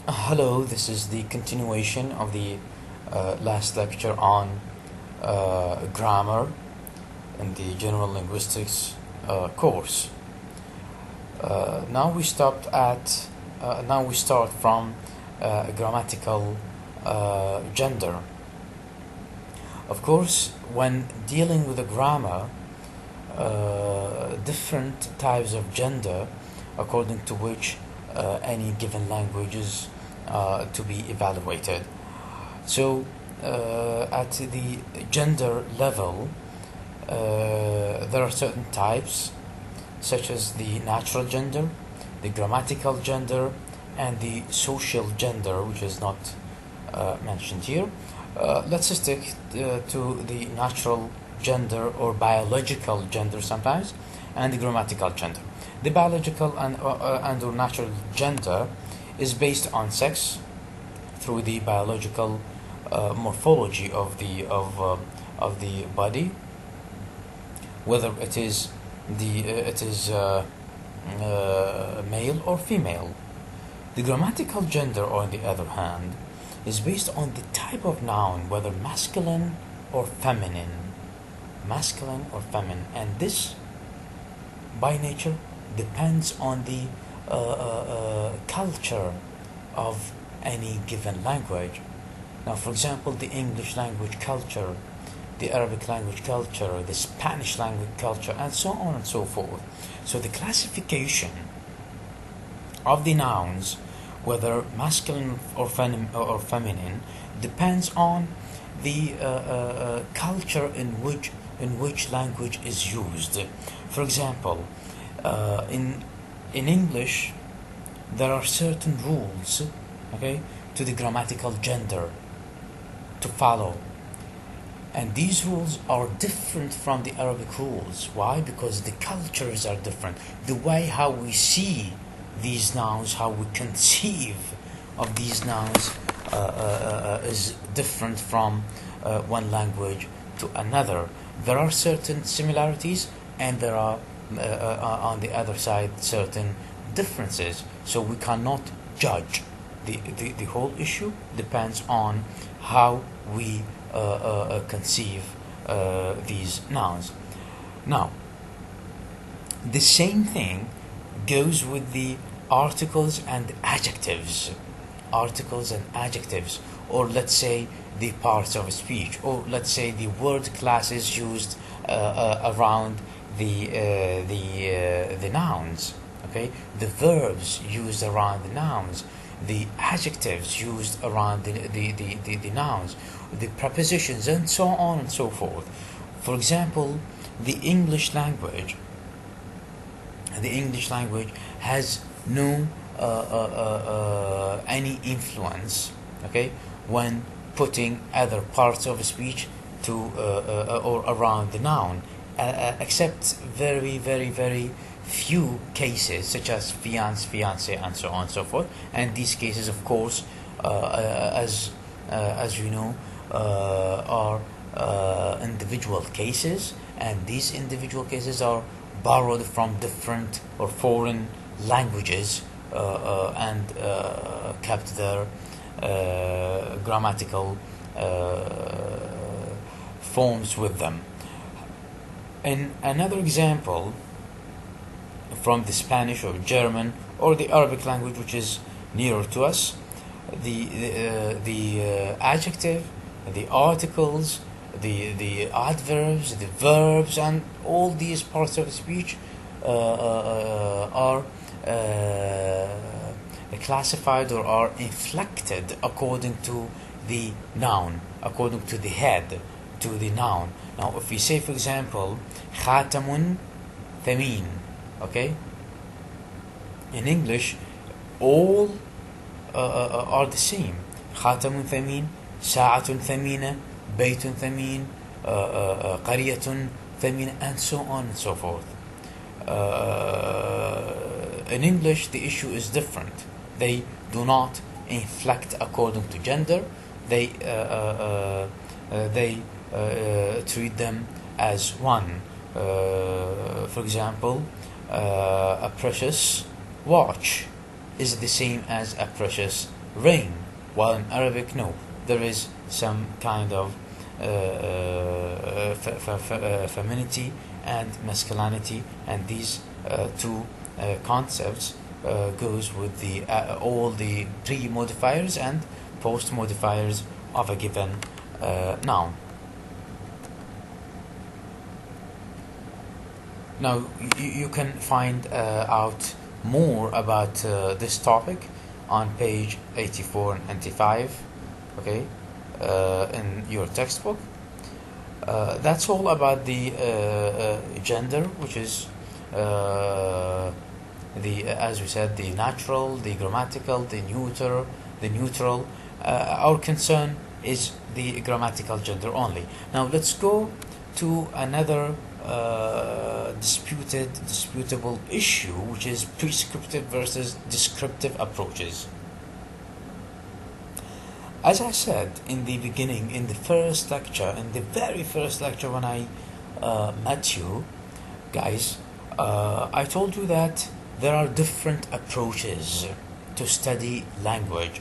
Hello, this is the continuation of the last lecture on grammar in the general linguistics course. Now we start from grammatical gender. Of course, when dealing with the grammar, different types of gender according to which any given language is to be evaluated. So, at the gender level, there are certain types, such as the natural gender, the grammatical gender, and the social gender, which is not mentioned here. Let's stick to the natural gender or biological gender sometimes, and the grammatical gender. The biological and or natural gender is based on sex through the biological morphology of the body, whether it is male or female. The grammatical gender, on the other hand, is based on the type of noun, whether masculine or feminine. Masculine or feminine, and this by nature depends on the culture of any given language. Now, for example, the English language culture, the Arabic language culture, the Spanish language culture, and so on and so forth. So the classification of the nouns, whether masculine or feminine, depends on the culture in which language is used. For example, in English, there are certain rules, okay, to the grammatical gender to follow, and these rules are different from the Arabic rules. Why? Because the cultures are different. The way how we see these nouns, how we conceive of these nouns, is different from one language to another. There are certain similarities, and there are on the other side certain differences. So we cannot judge. The whole issue depends on how we conceive these nouns. Now, the same thing goes with the articles and adjectives. Articles and adjectives, or let's say the parts of speech, or let's say the word classes used around the nouns. Okay, the verbs used around the nouns, the adjectives used around the nouns, the prepositions, and so on and so forth. For example, the English language has no any influence, okay, when putting other parts of speech to or around the noun, except very, very, very few cases, such as fiance, fiancé, and so on and so forth. And these cases, of course, as you know, are individual cases, and these individual cases are borrowed from different or foreign languages and kept their grammatical forms with them. And another example from the Spanish or German or the Arabic language, which is nearer to us, the adjective, the articles, the adverbs, the verbs, and all these parts of speech are classified or are inflected according to the noun, according to the head, to the noun. Now, if we say, for example, khatamun thamin, okay, in English, all are the same. khatamun thamin, sa'atun thamina, baytun thamin, qaryatun thamina, and so on and so forth. In English, the issue is different. They do not inflect according to gender. They treat them as one. For example, a precious watch is the same as a precious rain, while in Arabic, no, there is some kind of femininity and masculinity, and these two concepts goes with the all the pre-modifiers and post-modifiers of a given noun. Now you can find out more about this topic on page 84 and 85, okay, in your textbook. That's all about the gender, which is as we said, the natural, the grammatical, the neutral. Our concern is the grammatical gender only. Now let's go to another disputable issue, which is prescriptive versus descriptive approaches. As I said in the beginning, in the first lecture, in the very first lecture when I met you guys, I told you that there are different approaches to study language.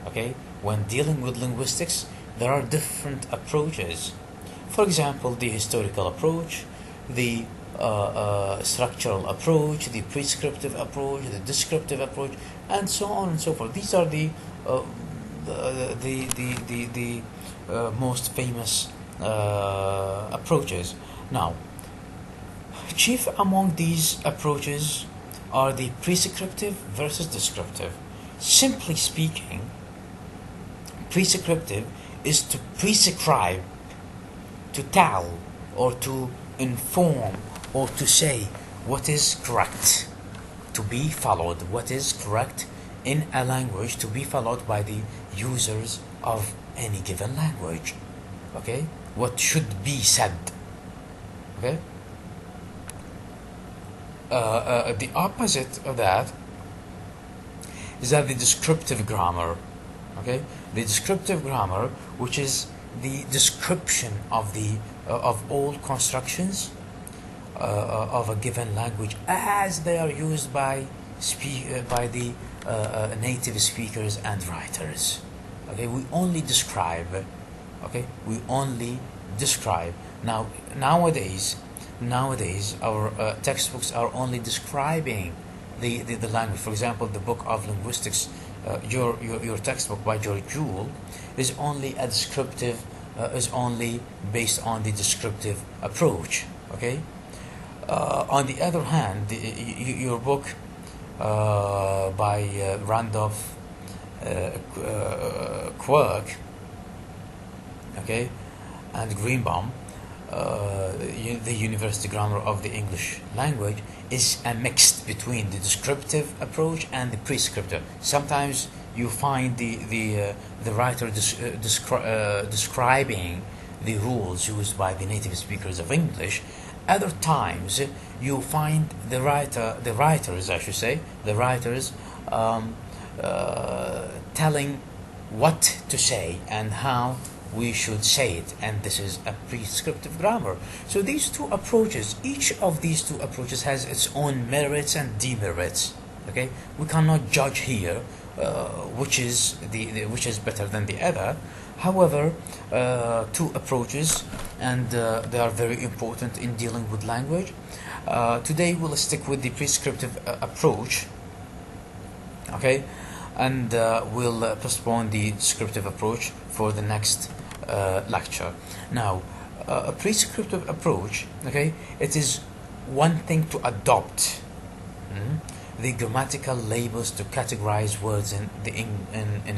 Okay, when dealing with linguistics, there are different approaches. For example, the historical approach, the structural approach, the prescriptive approach, the descriptive approach, and so on and so forth. These are the most famous approaches. Now, chief among these approaches are the prescriptive versus descriptive. Simply speaking, prescriptive is to prescribe, to tell, or to inform, or to say what is correct to be followed, what is correct in a language to be followed by the users of any given language. Okay, what should be said. Okay, the opposite of that is that the descriptive grammar. Okay, the descriptive grammar, which is the description of the of all constructions of a given language as they are used by the native speakers and writers. Okay, we only describe. Okay, we only describe. Now nowadays our textbooks are only describing the language. For example, the book of linguistics, your textbook by George Joule, is only a descriptive, is only based on the descriptive approach. Okay. On the other hand, your book by Randolph Quirk, okay, and Greenbaum, the University Grammar of the English Language, is a mix between the descriptive approach and the prescriptive. Sometimes you find the writer describing the rules used by the native speakers of English. Other times you find the writers telling what to say and how we should say it, and this is a prescriptive grammar. So these two approaches, each of these two approaches has its own merits and demerits. Okay, we cannot judge here which is better than the other. However, two approaches, and they are very important in dealing with language. Today we'll stick with the prescriptive approach. Okay, and we'll postpone the descriptive approach for the next lecture. Now, a prescriptive approach, okay, it is one thing to adopt the grammatical labels to categorize words in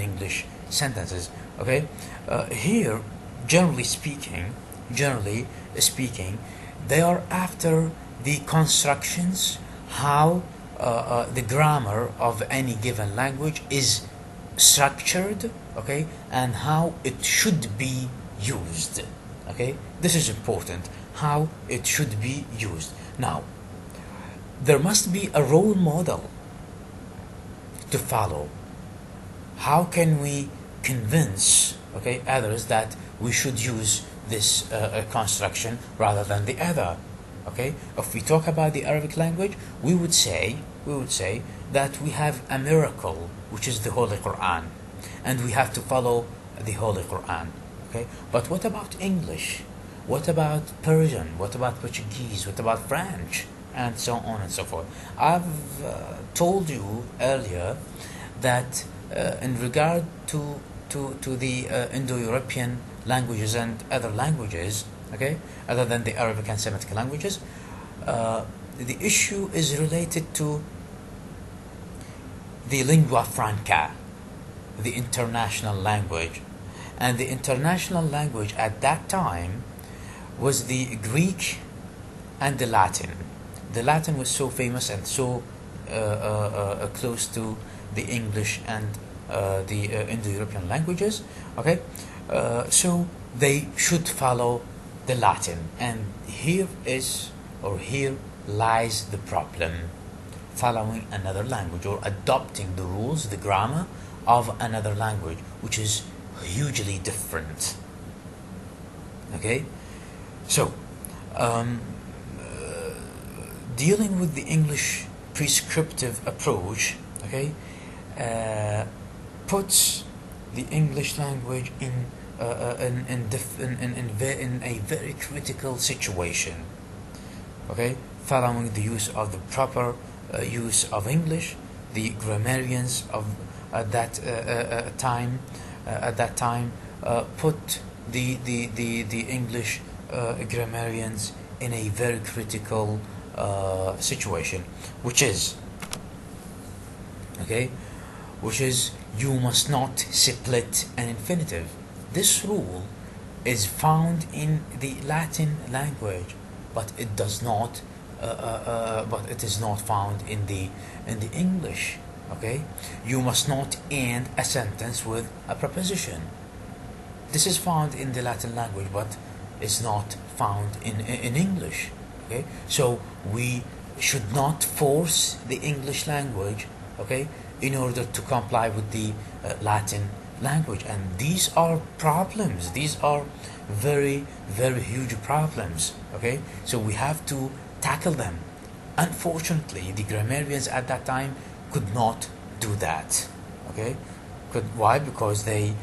English sentences. Okay, here, generally speaking, they are after the constructions, how the grammar of any given language is structured, okay, and how it should be used. Okay, this is important, how it should be used. Now, there must be a role model to follow. How can we convince, okay, others that we should use this construction rather than the other? Okay, if we talk about the Arabic language, we would say that we have a miracle, which is the Holy Quran. and we have to follow the Holy Quran. Okay, but what about English? What about Persian? What about Portuguese? What about French? And so on and so forth. I've told you earlier that in regard to the Indo-European languages and other languages, okay, other than the Arabic and Semitic languages, the issue is related to the lingua franca, the international language. And the international language at that time was the Greek and the Latin. The Latin was so famous and so close to the English and the Indo-European languages, okay? So they should follow the Latin. And here lies the problem. Following another language or adopting the rules, the grammar of another language, which is hugely different. Okay? So, dealing with the English prescriptive approach, okay, puts the English language in a very critical situation. Okay, following the use of the proper use of English, the grammarians of that time put the English grammarians in a very critical situation, which is you must not split an infinitive. This rule is found in the Latin language, but it does not. But it is not found in the English. Okay, you must not end a sentence with a preposition. This is found in the Latin language, but it's not found in English. Okay, so we should not force the English language, okay, in order to comply with the Latin language. And these are problems. These are very, very huge problems. Okay, so we have to tackle them. Unfortunately, the grammarians at that time could not do that. Okay, why? Because they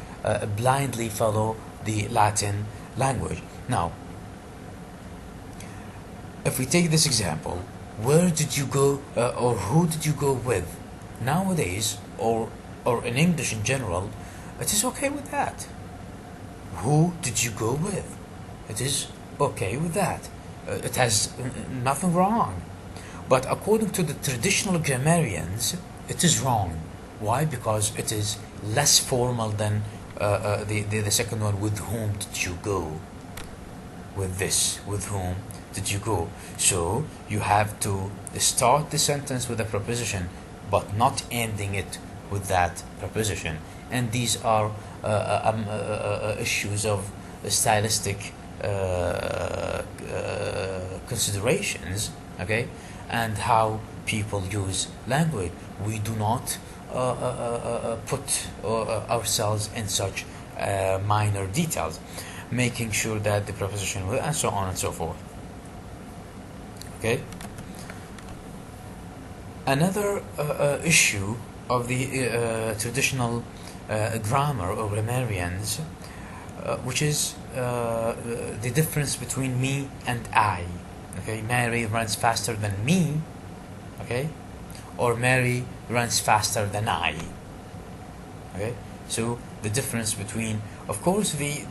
blindly follow the Latin language. Now, if we take this example, where did you go or who did you go with? Nowadays, or in English in general, it is okay with that. Who did you go with? It is okay with that. It has nothing wrong. But according to the traditional grammarians, it is wrong. Why? Because it is less formal than the second one. With whom did you go? With this, with whom did you go? So you have to start the sentence with a preposition, but not ending it with that preposition. And these are issues of stylistic considerations, okay, and how people use language. We do not put ourselves in such minor details, making sure that the preposition will, and so on and so forth. Okay. Another issue of the traditional grammar or grammarians, which is the difference between me and I. Okay, Mary runs faster than me. Okay, or Mary runs faster than I. Okay, so the difference between, of course, the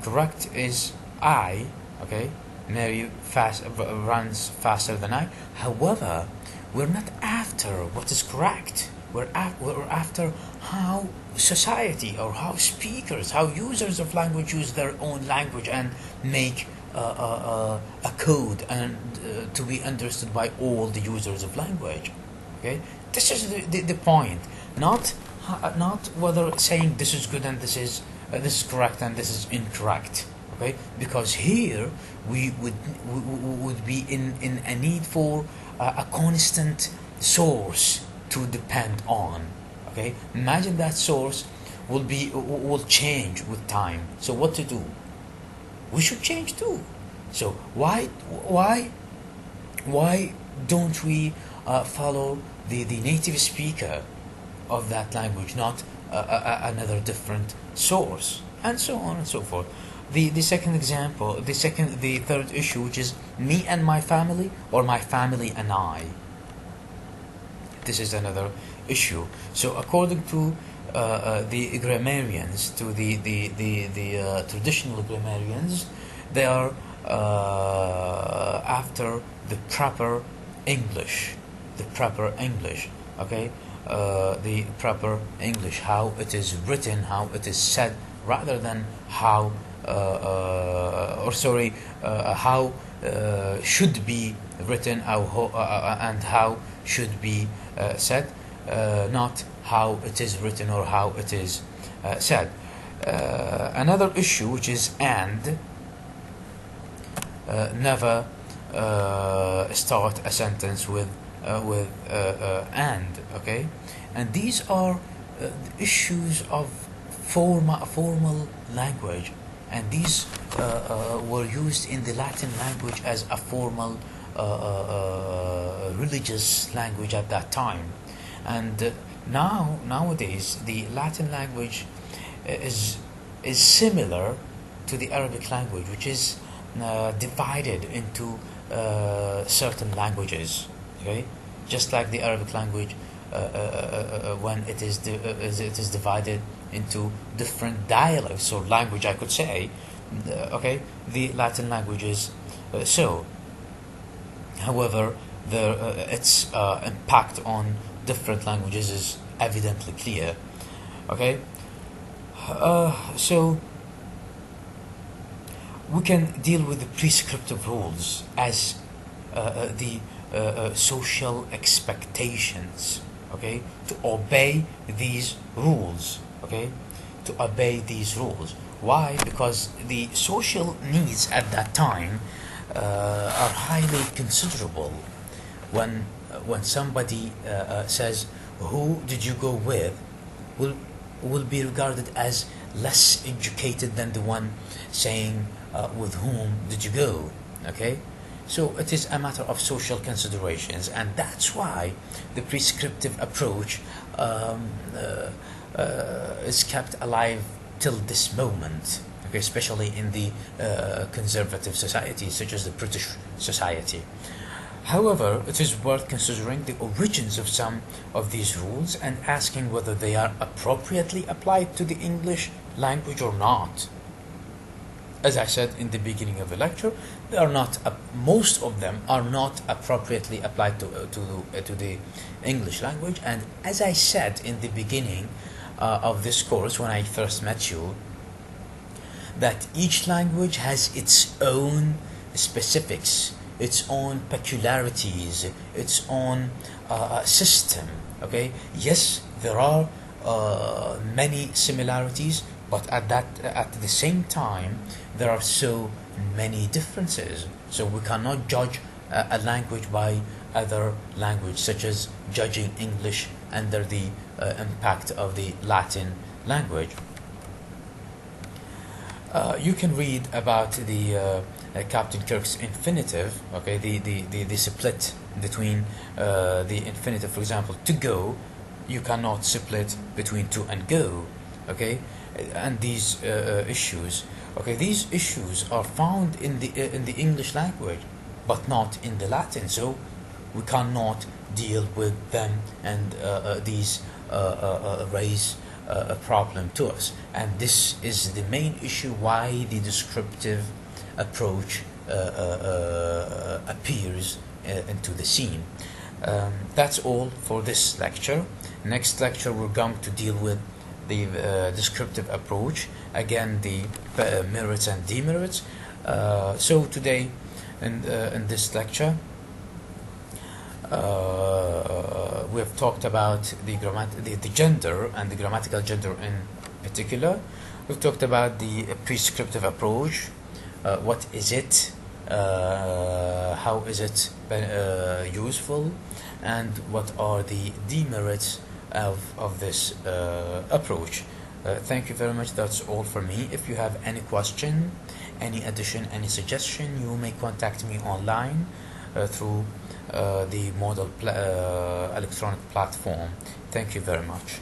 correct is I. Okay, Mary runs faster than I. However, we're not after what is correct. We're after how society or how speakers, how users of language use their own language and make a code and to be understood by all the users of language. Okay, this is the point. Not whether saying this is good and this is correct and this is incorrect. Okay, because here we would be in a need for a constant source to depend on. Okay, imagine that source will change with time. So what to do? We should change too. So why don't we follow the native speaker of that language, not another different source, and so on and so forth. The second example, the third issue, which is me and my family, or my family and I. This is another issue. So according to the grammarians, to the traditional grammarians, they are after the proper English, okay, the proper English, how it is written, how it is said, rather than how how should be written, and how should be said, not how it is written or how it is said. Another issue, which is and, never start a sentence with and, okay, and these are issues of formal language, and these were used in the Latin language as a formal religious language at that time, and nowadays the Latin language is similar to the Arabic language, which is divided into certain languages, okay, just like the Arabic language when it is divided into different dialects or language, I could say, okay, the Latin language is so. However, its impact on different languages is evidently clear, okay. So we can deal with the prescriptive rules as the social expectations, okay, to obey these rules, okay, to obey these rules. Why? Because the social needs at that time are highly considerable. When somebody says, "Who did you go with?" will be regarded as less educated than the one saying, "With whom did you go?" Okay, so it is a matter of social considerations, and that's why the prescriptive approach is kept alive till this moment, okay, especially in the conservative societies such as the British society. However, it is worth considering the origins of some of these rules and asking whether they are appropriately applied to the English language or not. As I said in the beginning of the lecture, they are not. Most of them are not appropriately applied to the English language. And as I said in the beginning of this course, when I first met you, that each language has its own specifics, its own peculiarities, its own system. Okay, yes, there are many similarities, but at the same time, there are so many differences. So we cannot judge a language by other language, such as judging English under the impact of the Latin language. You can read about the Captain Kirk's infinitive, okay, the split between the infinitive, for example, to go. You cannot split between to and go, okay, and these issues, okay, these issues are found in the English language, but not in the Latin. So we cannot deal with them, and these raise a problem to us, and this is the main issue why the descriptive approach appears into the scene. That's all for this lecture. Next lecture we're going to deal with the descriptive approach, again the merits and demerits. So today in this lecture we have talked about the gender and the grammatical gender in particular. We've talked about the prescriptive approach. What is it? How is it useful? And what are the demerits of this approach? Thank you very much. That's all for me. If you have any question, any addition, any suggestion, you may contact me online through the model electronic platform. Thank you very much.